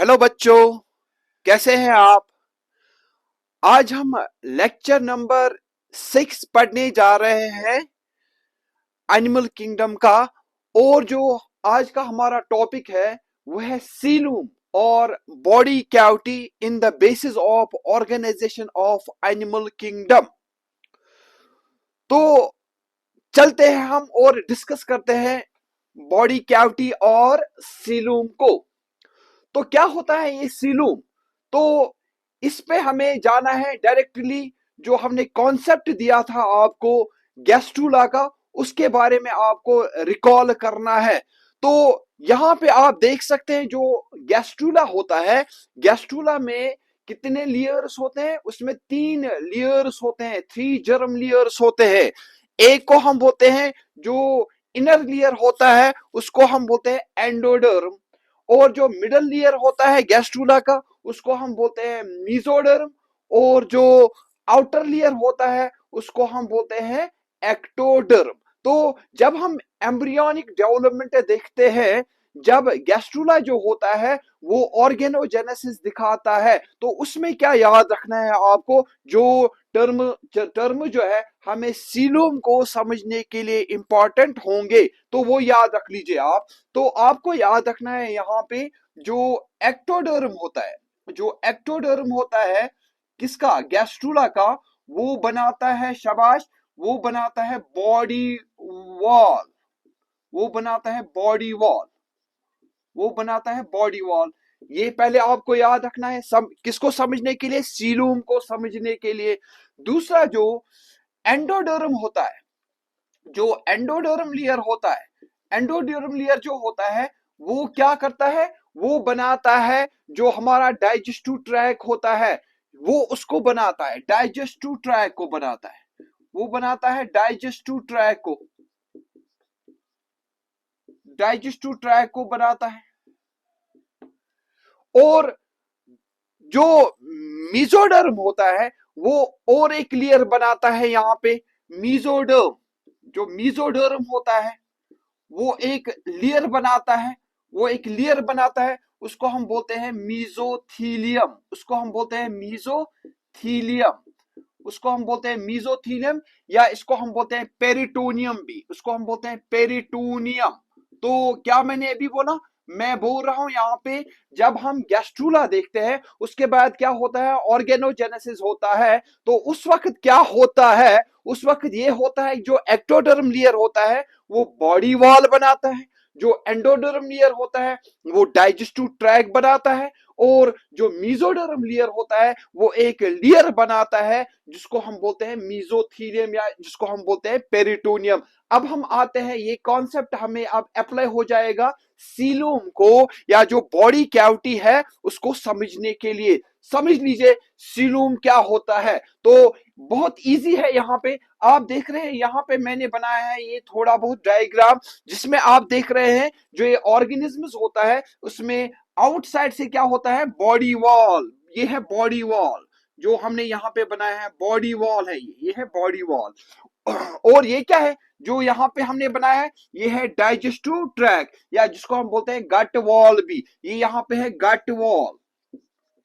Hello बच्चों, कैसे हैं आप। आज हम लेक्चर नंबर 6 पढ़ने जा रहे हैं एनिमल किंगडम का। और जो आज का हमारा टॉपिक है वो है सीलूम और body cavity in the basis of organisation of animal kingdom. तो चलते हैं हम और डिस्कस करते हैं बॉडी कैविटी और सीलूम को। तो क्या होता है ये सीलूम। तो इस पे हमें जाना है डायरेक्टली। जो हमने कॉन्सेप्ट दिया था आपको गैस्ट्रूला का, उसके बारे में आपको रिकॉल करना है। तो यहाँ पे आप देख सकते हैं जो गैस्ट्रूला होता है, गैस्ट्रूला में कितने लेयर्स होते हैं। उसमें 3 लेयर्स होते हैं, 3 जर्म लेयर्स होते हैं। एक को हम बोलते हैं जो इनर लेयर होता है उसको हम बोलते हैं एंडोडर्म, और जो मिडल लेयर होता है गैस्ट्रूला का उसको हम बोलते हैं मीजोडर्म, और जो आउटर लेयर होता है उसको हम बोलते हैं एक्टोडर्म। तो जब हम एम्ब्रियोनिक डेवलपमेंट देखते हैं, जब गैस्ट्रूला जो होता है वो ऑर्गेनोजेनेसिस दिखाता है, तो उसमें क्या याद रखना है आपको। जो टर्म जो है हमें सीलूम को समझने के लिए इंपॉर्टेंट होंगे, तो वो याद रख लीजिए आप। तो आपको याद रखना है यहाँ पे जो एक्टोडर्म होता है, जो एक्टोडर्म होता है किसका, गैस्ट्रूला का, वो बनाता है, शाबाश, वो बनाता है बॉडी वॉल। वो बनाता है बॉडी वॉल, वो बनाता है बॉडी वॉल। ये पहले आपको याद रखना है, किसको समझने के लिए, सीलूम को समझने के लिए। दूसरा जो एंडोडर्म होता है, जो एंडोडर्म लेयर होता है, एंडोडर्म लेयर जो होता है वो क्या करता है, वो बनाता है जो हमारा डाइजेस्टिव ट्रैक होता है, वो उसको बनाता है, डाइजेस्टिव ट्रैक को बनाता है, वो बनाता है डाइजेस्टिव ट्रैक को, डाइजेस्टिव ट्रैक को बनाता है। और जो मीजोडर्म होता है वो और एक लेयर बनाता है यहाँ पे, मीजोडर्म। जो मीजोडर्म होता है वो एक लेयर बनाता है, वो एक लेयर बनाता है, उसको हम बोलते हैं मीजोथीलियम, उसको हम बोलते हैं मीजोथीलियम, उसको हम बोलते हैं मीजोथीलियम, या इसको हम बोलते हैं पेरिटोनियम भी, उसको हम बोलते हैं पेरिटोनियम। तो क्या मैंने अभी बोला, मैं बोल रहा हूं यहाँ पे जब हम गैस्ट्रूला देखते हैं उसके बाद क्या होता है, ऑर्गेनोजेनेसिस होता है। तो उस वक्त क्या होता है, उस वक्त ये होता है जो एक्टोडर्म लेयर होता है वो बॉडी वॉल बनाता है, जो एंडोडर्म लेयर होता है वो डाइजेस्टिव ट्रैक बनाता है, और जो मीजोडर्म लेयर होता है वो एक लेयर बनाता है जिसको हम बोलते हैं मीजोथीलियम, या जिसको हम बोलते हैं पेरिटोनियम। अब हम आते हैं, ये कॉन्सेप्ट हमें अब अप्लाई हो जाएगा सीलूम को, या जो बॉडी कैविटी है उसको समझने के लिए। समझ लीजिए सीलूम क्या होता है। तो बहुत इजी है, यहाँ पे आप देख रहे हैं, यहाँ पे मैंने बनाया है ये थोड़ा बहुत डायग्राम, जिसमें आप देख रहे हैं जो ये ऑर्गेनिज्म्स होता है उसमें आउटसाइड से क्या होता है, बॉडी वॉल। ये है बॉडी वॉल जो हमने यहाँ पे बनाया है, बॉडी वॉल है ये है बॉडी वॉल। और ये क्या है जो यहाँ पे हमने बनाया है, ये है डाइजेस्टिव ट्रैक, या जिसको हम बोलते हैं गट वॉल भी। ये यहाँ पे है गट वॉल,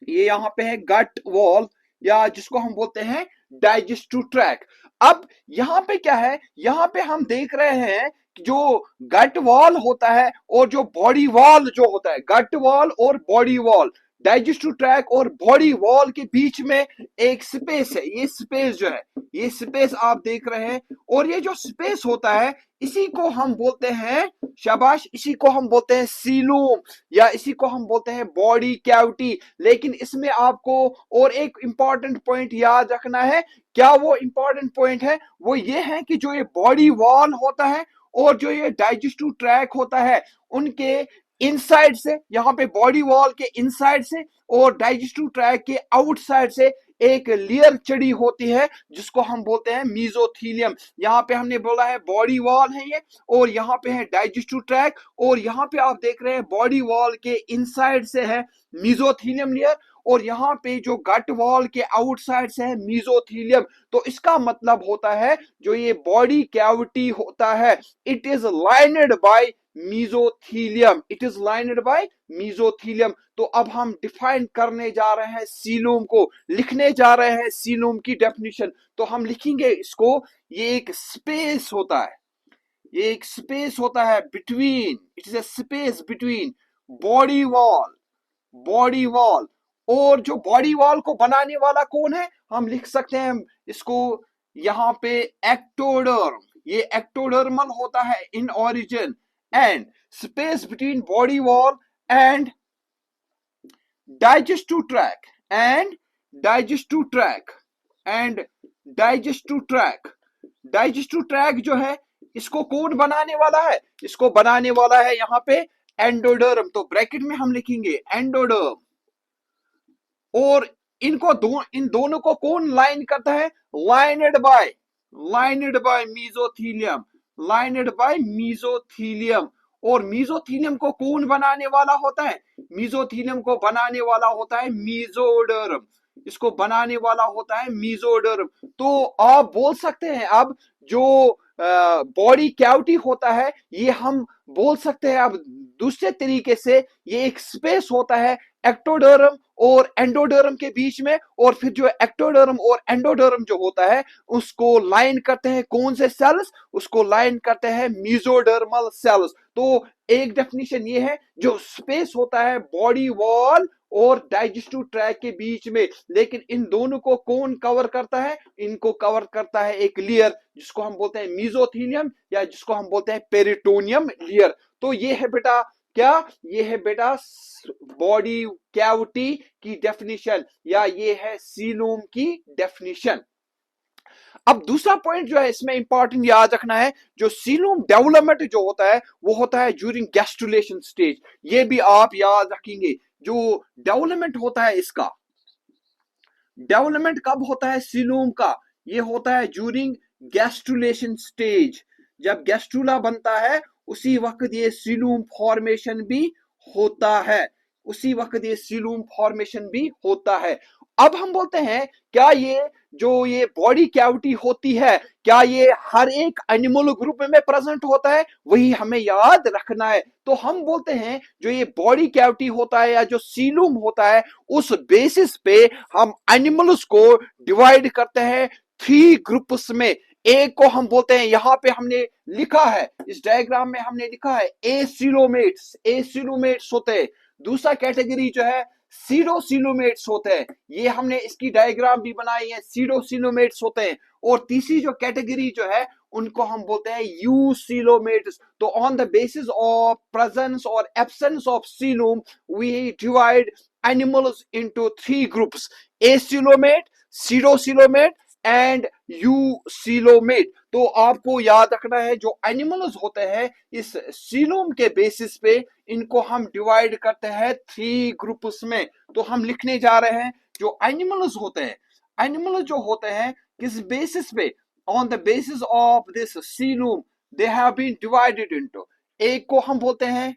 ये यहाँ पे है गट वॉल, या जिसको हम बोलते हैं डाइजेस्टिव ट्रैक। अब यहाँ पे क्या है, यहाँ पे हम देख रहे हैं कि जो गट वॉल होता है और जो बॉडी वॉल जो होता है, गट वॉल और बॉडी वॉल, डाइजेस्टिव ट्रैक और बॉडी वॉल के बीच में एक स्पेस है। ये स्पेस जो है, ये स्पेस आप देख रहे हैं, और ये जो स्पेस होता है इसी को हम बोलते हैं, शाबाश, इसी को हम बोलते हैं सीलूम, या इसी को हम बोलते हैं बॉडी कैविटी। लेकिन इसमें आपको और एक इंपॉर्टेंट पॉइंट याद रखना है। क्या वो इंपॉर्टेंट पॉइंट है, वो ये है कि जो ये बॉडी वॉल होता है और जो ये डाइजेस्टिव ट्रैक होता है उनके इनसाइड से, यहाँ पे बॉडी वॉल के इनसाइड से और डाइजेस्टिव ट्रैक के आउटसाइड से एक लेयर चढ़ी होती है जिसको हम बोलते हैं मीजोथीलियम। यहाँ पे हमने बोला है बॉडी वॉल है ये, और यहाँ पे है डाइजेस्टिव ट्रैक, और यहाँ पे आप देख रहे हैं बॉडी वॉल के इनसाइड से है मीजोथीलियम लेयर, और यहाँ पे जो गट वॉल के आउटसाइड से है मीजोथीलियम। तो इसका मतलब होता है जो ये बॉडी कैविटी होता है, it is lined by mesothelium, it is lined by mesothelium. तो अब हम डिफाइन करने जा रहे हैं सीलूम को, लिखने जा रहे हैं सीलूम की डेफिनेशन। तो हम लिखेंगे इसको, ये एक स्पेस होता है, ये एक स्पेस होता है between, it is a space between body wall, body wall, और जो बॉडी वॉल को बनाने वाला कौन है, हम लिख सकते हैं इसको यहां पे एक्टोडर्म, ये एक्टोडर्मल होता है in origin, and space between body wall and digestive track, and digestive track, and digestive track, digestive track जो है इसको कौन बनाने वाला है, इसको बनाने वाला है यहां पे एंडोडर्म। तो ब्रैकेट में हम लिखेंगे एंडोडर्म, और इन दोनों को कौन लाइन करता है, लाइनेड बाय मीजोथीलियम, लाइनेड बाय मीजोथीलियम। और मीजोथीलियम को कौन बनाने वाला होता है, मीजोथीलियम को बनाने वाला होता है मीजोडर्म, इसको बनाने वाला होता है मीजोडर्म। तो आप बोल सकते हैं अब जो बॉडी कैविटी होता है, ये हम बोल सकते हैं अब दूसरे तरीके से, ये एक स्पेस होता है एक्टोडर्म और एंडोडर्म के बीच में, और फिर जो एक्टोडर्म और एंडोडर्म जो होता है उसको लाइन करते हैं कौन से सेल्स, उसको लाइन करते हैं मीजोडर्मल सेल्स। तो एक डेफिनेशन ये है, जो स्पेस होता है बॉडी वॉल और डाइजेस्टिव ट्रैक के बीच में, लेकिन इन दोनों को कौन कवर करता है, इनको कवर करता है एक लेयर जिसको हम बोलते हैं मीजोथीलियम, या जिसको हम बोलते हैं पेरिटोनियम लेयर। तो ये है बेटा क्या, ये है बेटा बॉडी कैविटी की डेफिनेशन, या ये है सीलूम की डेफिनेशन। अब दूसरा पॉइंट जो है इसमें इंपॉर्टेंट याद रखना है, जो सीलूम डेवलपमेंट जो होता है वो होता है ड्यूरिंग गैस्ट्रुलेशन स्टेज। ये भी आप याद रखेंगे, जो डेवलपमेंट होता है इसका, डेवलपमेंट कब होता है सीलूम का, ये होता है ड्यूरिंग गैस्ट्रुलेशन स्टेज। जब गैस्ट्रुला बनता है उसी वक्त ये सीलूम फॉर्मेशन भी होता है, उसी वक्त ये सीलूम फॉर्मेशन भी होता है। अब हम बोलते हैं क्या ये जो ये बॉडी कैविटी होती है, क्या ये हर एक एनिमल ग्रुप में प्रेजेंट होता है, वही हमें याद रखना है। तो हम बोलते हैं जो ये बॉडी कैविटी होता है या जो सीलूम होता है, उस बेसिस पे हम एनिमल्स को डिवाइड करते हैं 3 ग्रुप्स में। एक को हम बोलते हैं, यहां पे हमने लिखा है, इस डायग्राम में हमने लिखा है एसिलोमेट्स, एसिलोमेट्स होते हैं। दूसरा कैटेगरी जो है सीडोसिलोमेट्स होते हैं, ये हमने इसकी डायग्राम भी बनाई है, सीडोसिलोमेट्स होते हैं। और तीसरी जो कैटेगरी जो है उनको हम बोलते हैं यूसिलोमेट्स। तो on the basis of presence और absence of coelom we divide animals into 3 groups, acoelomate, pseudocoelomate and eucoelomate. तो आपको याद रखना है जो एनिमल्स होते हैं इस सीलूम के बेसिस पे, इनको हम डिवाइड करते हैं 3 ग्रुप्स में। तो हम लिखने जा रहे हैं जो एनिमल्स होते हैं, एनिमल जो होते हैं किस बेसिस पे, on the basis of this coelom they have been divided into, एक को हम बोलते हैं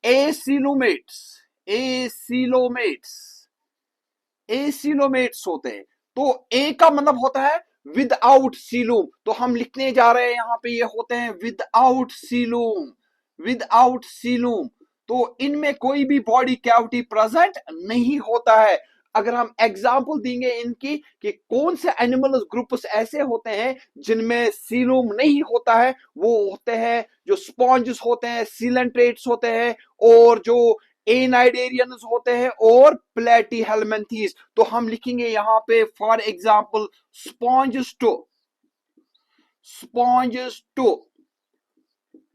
एसिलोमेट्स, एसिलोमेट्स, एसिलोमेट्स होते हैं। तो ए का मतलब होता है विदाउट सीलूम, तो हम लिखने जा रहे हैं यहां पे ये होते हैं विदाउट सीलूम, विदाउट सीलूम। तो इनमें कोई भी बॉडी कैविटी प्रेजेंट नहीं होता है। अगर हम एग्जांपल देंगे इनकी कि कौन से एनिमल ग्रुप्स ऐसे होते हैं जिनमें सीलूम नहीं होता है, वो होते हैं जो स्पॉन्जेस होते हैं, सीलेंट्रेट्स होते हैं, और जो एनाइडेरियंस होते हैं, और प्लेटीहेल्मिन्थीज। तो हम लिखेंगे यहां पे for example sponges to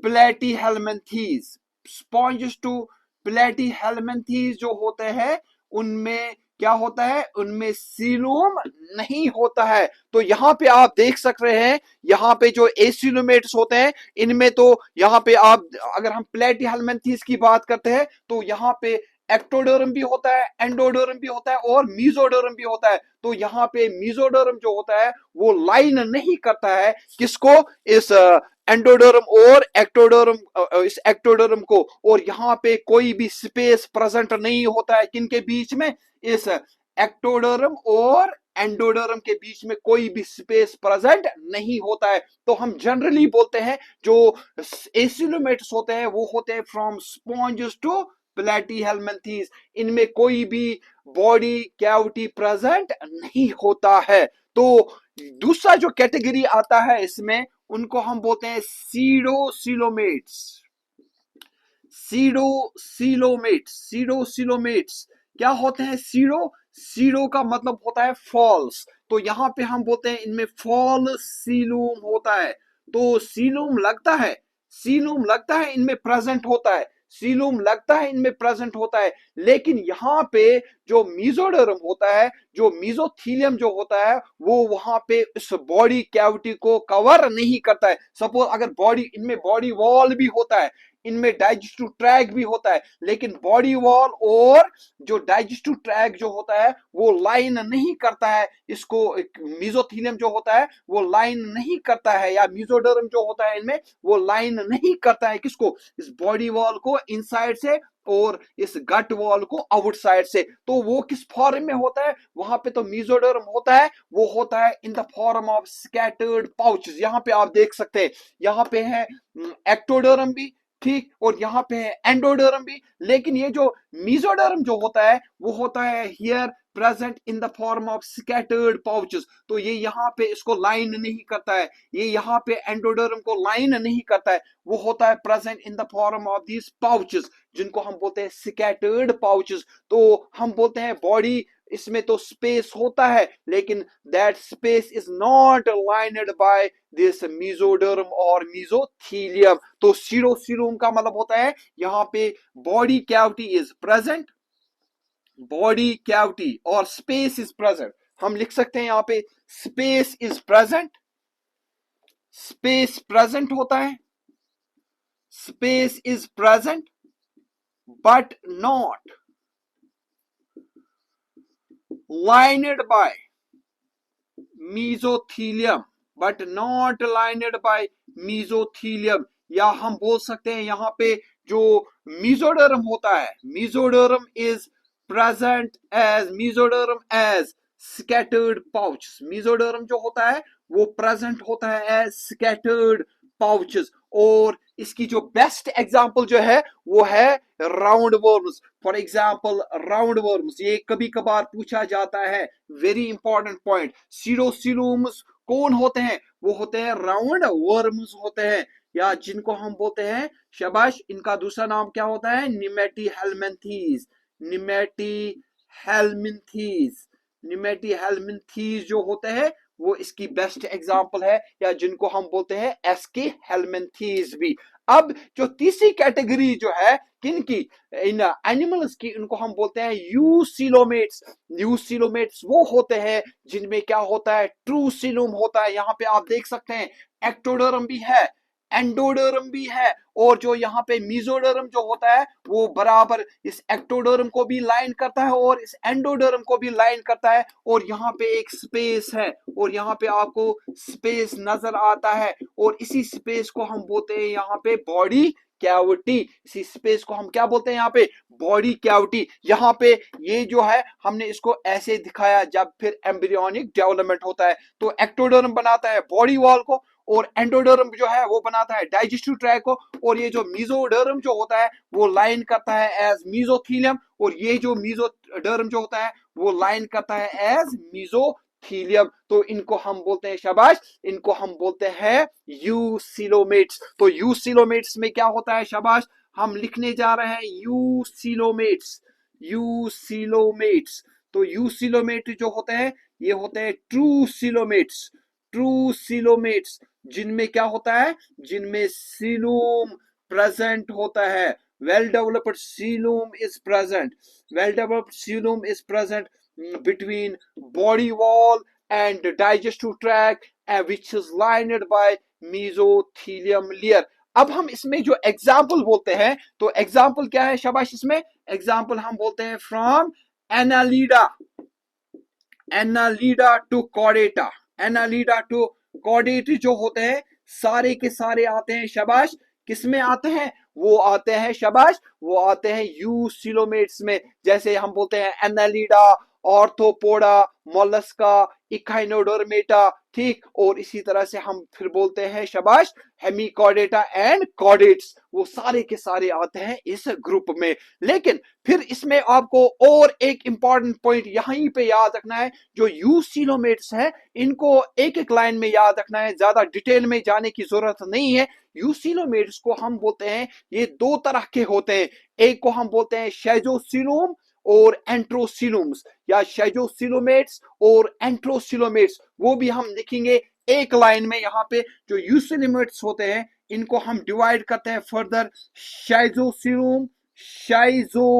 platyhelminthes, sponges to platyhelminthes जो होते हैं उनमें क्या होता है, उनमें सीलूम नहीं होता है। तो यहां पे आप देख सक रहे हैं, यहां पे जो एसिलोमेट्स होते हैं इनमें तो यहां पे आप अगर हम प्लेटीहेल्मिन्थीज की बात करते हैं तो यहां पे एक्टोडर्म भी होता है, एंडोडर्म भी होता है, और मीजोडर्म भी होता है। तो यहाँ पे मीजोडर्म जो होता है वो लाइन नहीं करता है किसको, इस एंडोडर्म और एक्टोडर्म, इस एक्टोडर्म को, और यहाँ पे कोई भी स्पेस प्रेजेंट नहीं होता है किनके बीच में, इस एक्टोडर्म और एंडोडर्म के बीच में कोई भी स्पेस प्रेजेंट नहीं होता है। तो हम जनरली बोलते हैं जो एसिलोमेट्स होते हैं वो होते हैं फ्रॉम स्पॉन्जेस टू प्लेटीहेल्मिन्थेस, इनमें कोई भी बॉडी कैविटी प्रेजेंट नहीं होता है। तो दूसरा जो कैटेगरी आता है इसमें, उनको हम बोलते हैं सीडोसिलोमेट्स। सीडोसिलोमेट्स क्या होते हैं? सीडो का मतलब होता है फॉल्स, तो यहां पे हम बोलते हैं इनमें फॉल सीलूम होता है। तो सीलूम लगता है इनमें प्रेजेंट होता है, सीलूम लगता है इनमें प्रेजेंट होता है, लेकिन यहाँ पे जो मीजोडर्म होता है, जो मीजोथीलियम जो होता है, वो वहां पे इस बॉडी कैविटी को कवर नहीं करता है। सपोज अगर इनमें बॉडी वॉल भी होता है, इनमें डाइजेस्टिव ट्रैक भी होता है, लेकिन बॉडी वॉल और जो डाइजेस्टिव ट्रैक जो होता है वो लाइन नहीं करता है इसको। मीजोथीलियम जो होता है वो लाइन नहीं करता है, या मीजोडर्म जो होता है इनमें वो लाइन नहीं करता है किसको? इस बॉडी वॉल को इनसाइड से और इस गट वॉल को आउटसाइड से। तो वो किस फॉर्म में होता है? वहां पे तो मीजोडर्म होता है, वो होता है in the form of scattered pouches. यहाँ पे आप देख सकते हैं, यहाँ पे है एक्टोडर्म भी, ठीक, और यहाँ पे है एंडोडर्म भी, लेकिन ये जो मीजोडर्म जो होता है वो होता है here present in the form of scattered pouches. तो ये यहाँ पे इसको लाइन नहीं करता है, ये यहाँ पे एंडोडर्म को लाइन नहीं करता है, वो होता है present in the form of these pouches, जिनको हम बोलते हैं स्कैटर्ड पाउचेस। तो हम बोलते हैं बॉडी इसमें तो स्पेस होता है, लेकिन that space is not lined by this mesoderm और मीजोथीलियम। तो सीडोसिलोम का मतलब होता है यहाँ पे body cavity is present, body cavity और स्पेस इज प्रेजेंट। हम लिख सकते हैं यहाँ पे space is present, space present होता है, space is present but not lined by mesothelium, but not lined by mesothelium। या हम बोल सकते हैं यहाँ पे जो मीजोडर्म होता है, mesoderm as scattered pouch. Mesoderm जो होता है वो प्रेजेंट होता है एज स्कैटर्ड पाउचेस। और इसकी जो बेस्ट एग्जांपल जो है वो है round worms. For example round worms, ये कभी कभार पूछा जाता है, वेरी इंपॉर्टेंट पॉइंट। सीडोसिलोम्स कौन होते हैं? वो होते हैं राउंड वर्म्स होते हैं, या जिनको हम बोलते हैं, शाबाश, इनका दूसरा नाम क्या होता है? निमेटीहेल्मिन्थेस। निमेटीहेल्मिन्थेस जो होते हैं वो इसकी बेस्ट एग्जांपल है, या जिनको हम बोलते हैं एस्के हेल्मिन्थेस भी। अब जो तीसरी कैटेगरी जो है किनकी, इन एनिमल्स की, उनको हम बोलते हैं यूसिलोमेट्स। यूसिलोमेट्स वो होते हैं जिनमें क्या होता है? ट्रू सिलोम होता है। यहाँ पे आप देख सकते हैं एक्टोडर्म भी है, एंडोडर्म भी है, और जो यहाँ पे मीजोडर्म जो होता है वो बराबर इस एक्टोडर्म को भी लाइन करता है और इस एंडोडर्म को भी लाइन करता है, और यहाँ पे एक स्पेस है, और यहाँ पे आपको स्पेस नजर आता है, और इसी स्पेस को हम बोलते हैं यहाँ पे बॉडी कैविटी। इसी स्पेस को हम क्या बोलते हैं यहाँ पे? Body cavity. यहाँ पे ये जो है हमने इसको ऐसे दिखाया, जब फिर एम्ब्रियोनिक डेवलपमेंट होता है तो एक्टोडर्म बनाता है बॉडी वॉल को, और एंडोडर्म जो है वो बनाता है डाइजेस्टिव ट्रैक को, और ये जो मीजोडर्म जो होता है वो लाइन करता है एज मीजोथीलियम, और ये जो मीजोडर्म जो होता है वो लाइन करता है एज मीजोथीलियम। तो इनको हम बोलते हैं, शाबाश, इनको हम बोलते हैं यूसिलोमेट्स। तो यूसिलोमेट्स में क्या होता है? शाबाश, हम लिखने जा रहे हैं यूसिलोमेट्स। यूसिलोमेट्स, तो यूसिलोमेट जो होते हैं ये होते हैं ट्रू सिलोमेट्स। ट्रू सिलोमेट्स जिनमें क्या होता है? जिनमें सीलूम प्रेजेंट होता है। Well developed coelom is present, well developed coelom is present between body wall and digestive tract, which is lined by mesothelium layer। अब हम इसमें जो एग्जाम्पल बोलते हैं, तो एग्जाम्पल क्या है? शाबाश, इसमें एग्जाम्पल हम बोलते हैं from Annelida to Chordata. Annelida to Chordata जो होते हैं सारे के सारे आते हैं, शाबाश, किसमें आते हैं? वो आते हैं, शाबाश, वो आते हैं यूसिलोमेट्स में। जैसे हम बोलते हैं एनालीडा ऑर्थोपोडा, मोलस्का, इकाइनोडर्मेटा, ठीक। और इसी तरह से हम फिर बोलते हैं शाबाश हेमिकॉर्डेटा एंड कॉर्डेट्स, वो सारे के सारे आते हैं इस ग्रुप में। लेकिन फिर इसमें आपको और एक इंपॉर्टेंट पॉइंट यहीं पे याद रखना है, जो यूसिलोमेट्स है इनको एक एक लाइन में याद रखना है, ज्यादा डिटेल में जाने की जरूरत नहीं है। यूसिलोमेट्स को हम बोलते हैं, ये दो तरह के होते हैं, एक को हम बोलते हैं शेजोसिलोम और एंट्रोसिलोम्स, या शेजोसिलोमेट्स और एंट्रोसिलोमेट्स, वो भी हम लिखेंगे एक लाइन में। यहाँ पे जो यूसिलोमेट्स होते हैं इनको हम डिवाइड करते हैं फर्दर, शाइजोसिलोम, शाइजोसिलोम,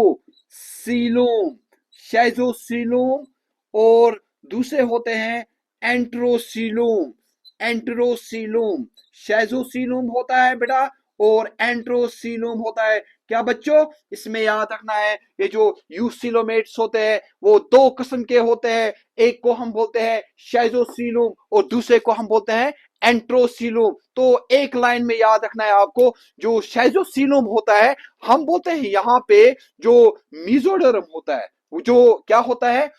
शाइजोसिलोम, और दूसरे होते हैं एंट्रोसिलोम, एंट्रोसिलोम। शाइजोसिलोम होता है बेटा और एंट्रोसिलोम होता है। क्या बच्चों, इसमें याद रखना है, ये जो यूसिलोमेट्स होते हैं वो दो किस्म के होते हैं, एक को हम बोलते हैं शाइजोसिलोम और दूसरे को हम बोलते हैं एंट्रोसिलोम। तो एक लाइन में याद रखना है आपको, जो शाइजोसिलोम होता है हम बोलते हैं यहाँ पे जो मीजोडर्म होता है, जो क्या होता है,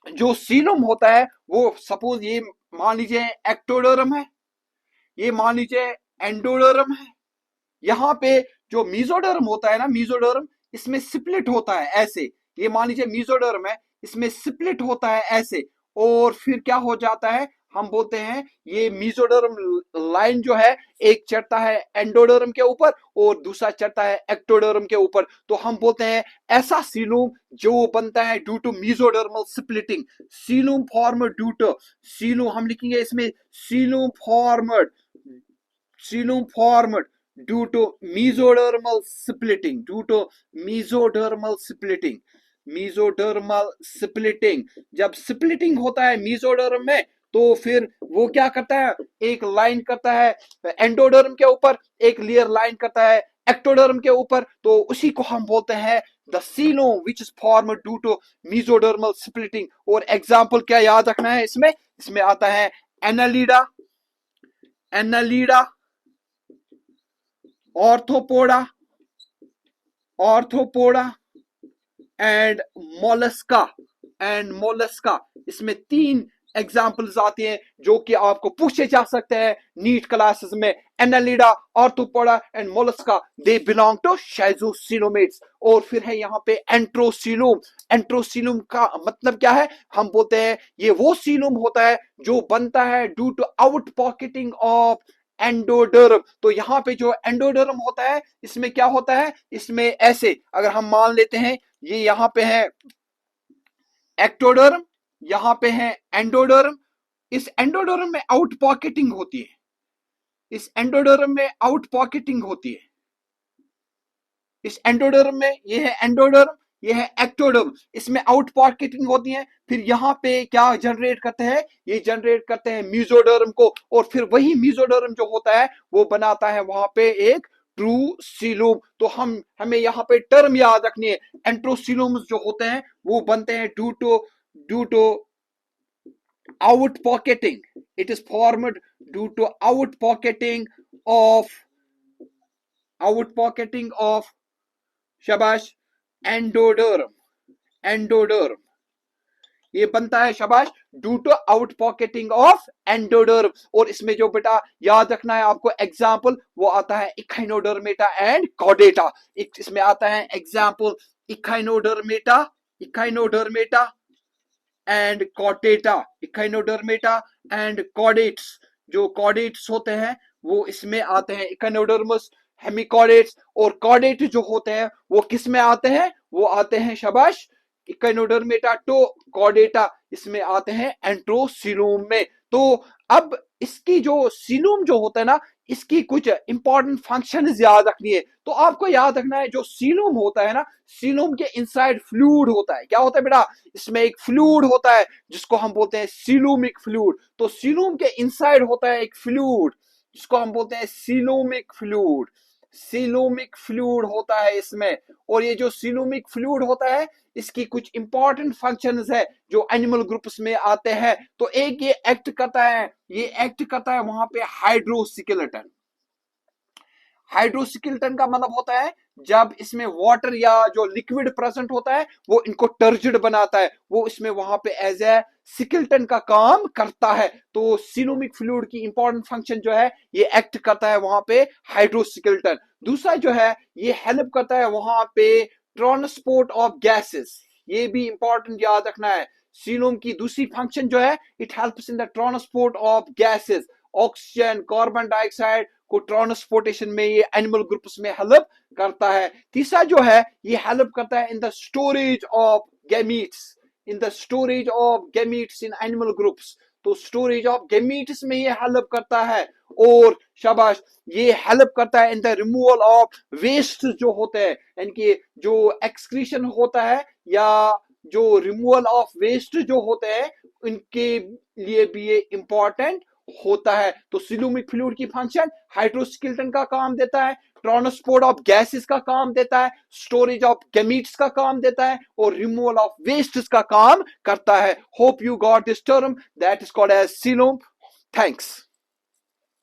जो सीलोम होता है वो सपोज ये मान लीजिए एक्टोडर्म है, ये मान लीजिए एंडोडर्म है। यहाँ पे जो मीजोडर्म होता है ना, मीजोडर्म, इसमें स्प्लिट होता है ऐसे, ये मान लीजिए मीजोडर्म है, इसमें स्प्लिट होता है ऐसे, और फिर क्या हो जाता है, हम बोलते हैं ये मीजोडर्म लाइन जो है एक चढ़ता है एंडोडर्म के ऊपर और दूसरा चढ़ता है एक्टोडर्म के ऊपर, तो हम बोलते हैं ऐसा सीलूम जो बनता है due to mesodermal splitting, coelom formed due to, coelom हम लिखेंगे इसमें coelom formed, coelom formed due to mesodermal splitting, due to mesodermal splitting, mesodermal splitting। जब स्प्लिटिंग होता है मीजोडर्म में तो फिर वो क्या करता है, एक लाइन करता है एंडोडर्म के ऊपर, एक लेयर लाइन करता है एक्टोडर्म के ऊपर, तो उसी को हम बोलते हैं the coelom which is formed due to mesodermal splitting. और एग्जांपल क्या याद रखना है इसमें, इसमें आता है Annelida, Annelida, Arthropoda, Arthropoda and Mollusca, and Mollusca. इसमें तीन एग्जाम्पल्स आते हैं जो कि आपको पूछे जा सकते हैं नीट क्लासेस में, annelida, arthropoda and mollusca, they belong to schizocoelomates. और फिर है यहाँ पे एंट्रोसिलोम, एंट्रोसिलोम का मतलब क्या है, हम बोलते हैं ये वो सीलोम होता है जो बनता है due to out pocketing of endoderm. तो यहाँ पे जो एंडोडर्म होता है इसमें क्या होता है, इसमें ऐसे अगर हम मान लेते हैं ये यहाँ पे है एक्टोडर्म, यहाँ पे है एंडोडर्म, इस एंडोडर्म में आउट पॉकेटिंग होती है, इस एंडोडर्म में आउट पॉकेटिंग होती है, इस एंडोडर्म में ये है एंडोडर्म, ये है एक्टोडर्म, इसमें आउट पॉकेटिंग होती है। फिर यहाँ पे क्या जनरेट करते हैं, ये जनरेट करते हैं मीजोडर्म को, और फिर वही मीजोडर्म जो होता है वो बनाता है वहां पे एक ट्रू सीलोम। तो हमें यहाँ पे टर्म याद रखनी है, एंट्रोसिलोम्स जो होते हैं वो बनते हैं due to out pocketing, it is formed due to out pocketing of शाबाश एंडोडर्म, एंडोडर्म, ये बनता है शाबाश due to out pocketing of endoderm. और इसमें जो बेटा याद रखना है आपको एग्जाम्पल, वो आता है इकाइनोडर्मेटा एंड कॉर्डेटा। इसमें आता है example Echinodermata, Echinodermata and Chordata, Echinodermata and chordates. जो कॉर्डेट्स होते हैं वो इसमें आते हैं इकाइनोडर्मस, हेमिकॉर्डेट्स, और कॉर्डेट जो होते हैं वो किस में आते हैं, वो आते हैं शाबाश इकाइनोडर्मेटा टू कॉर्डेटा, इसमें आते हैं एंट्रोसिलोम में। तो अब इसकी जो सीलोम जो होता है ना, इसकी कुछ इंपॉर्टेंट फंक्शन याद रखनी है। तो आपको याद रखना है जो सीलोम होता है ना, सीलोम के इनसाइड फ्लूइड होता है, क्या होता है बेटा, इसमें एक फ्लूइड होता है जिसको हम बोलते हैं सीलोमिक फ्लूइड। तो सीलोम के इनसाइड होता है एक फ्लूइड जिसको हम बोलते हैं सीलोमिक फ्लूइड, सीलोमिक फ्लूइड होता है इसमें। और ये जो सीलोमिक फ्लूइड होता है इसकी कुछ इंपॉर्टेंट फंक्शंस है जो एनिमल ग्रुप्स में आते हैं। तो एक ये एक्ट करता है, ये एक्ट करता है वहां पे हाइड्रोस्केलेटन। हाइड्रोस्केलेटन का मतलब होता है जब इसमें वाटर या जो लिक्विड प्रेजेंट होता है वो इनको टर्जिड बनाता है, वो इसमें वहां पे एज ए सिकिल्टन का काम करता है। तो सीलोमिक फ्लूइड की इंपॉर्टेंट फंक्शन जो है ये एक्ट करता है वहां पे हाइड्रोसिकिल्टन। दूसरा जो है ये हेल्प करता है वहां पे ट्रांसपोर्ट ऑफ गैसेस, ये भी इंपॉर्टेंट याद रखना है। सीलोम की दूसरी फंक्शन जो है it helps in the transport of gases, oxygen carbon dioxide को ट्रांसपोर्टेशन में ये एनिमल ग्रुप्स में हेल्प करता है। तीसरा जो है ये हेल्प करता है in the storage of gametes, in the storage of gametes in animal groups, तो स्टोरेज ऑफ गैमीट्स में ये हेल्प करता है। और शाबाश ये हेल्प करता है in the removal of waste जो होते हैं, इनके जो एक्सक्रीशन होता है या जो रिमूवल ऑफ वेस्ट जो होते हैं इनके लिए भी ये इंपॉर्टेंट होता है। तो सिलूमिक फ्लूइड की फंक्शन हाइड्रोस्केलेटन का काम देता है, ट्रांसपोर्ट ऑफ गैसेस का काम देता है, स्टोरेज ऑफ गैमीट्स का काम देता है और रिमूवल ऑफ वेस्ट का काम करता है। Hope you got this term that is called as coelom. Thanks.